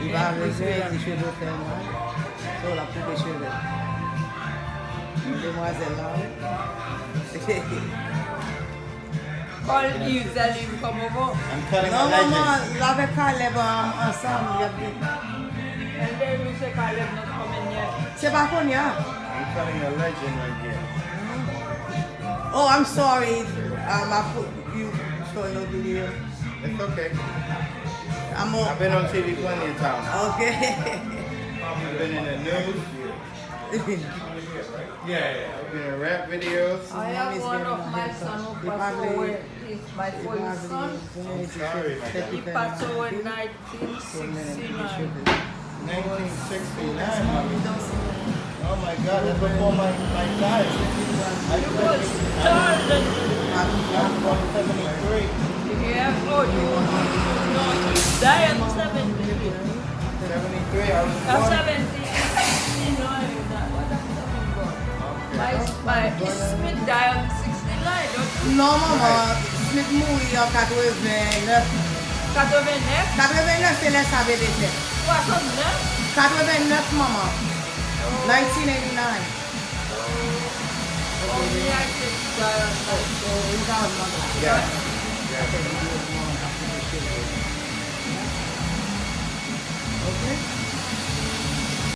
Il va avec des cheveux fermés. Sur la coupe des cheveux. Une demoiselle là. Call Yves, tell him come over. I'm telling Non, a legend. maman, là avec Caleb ensemble. And then you say Caleb not coming yet. C'est pas qu'on y a. I'm telling a legend right here. Oh, I'm sorry. I put you showing no video. It's okay. I'm I've been on TV plenty of times. Okay. I've been in the news. I've been in rap videos. I have one of my son who passed away. He's my first son. I'm sorry, my God. He passed away in 1969. 1969, mommy. Oh my God, that's before my time. You was Jordan. I'm from 73. Yeah, oh, you died at 70. 73, I was At born. 70. My Smith died at 69, don't you? Non, maman. Smith mourit en 89. 89? 89, c'est là ça avait été. Quoi, comme neuf? 89, maman. 1989. Oh, yeah, I think he died at 90. Yeah. Okay?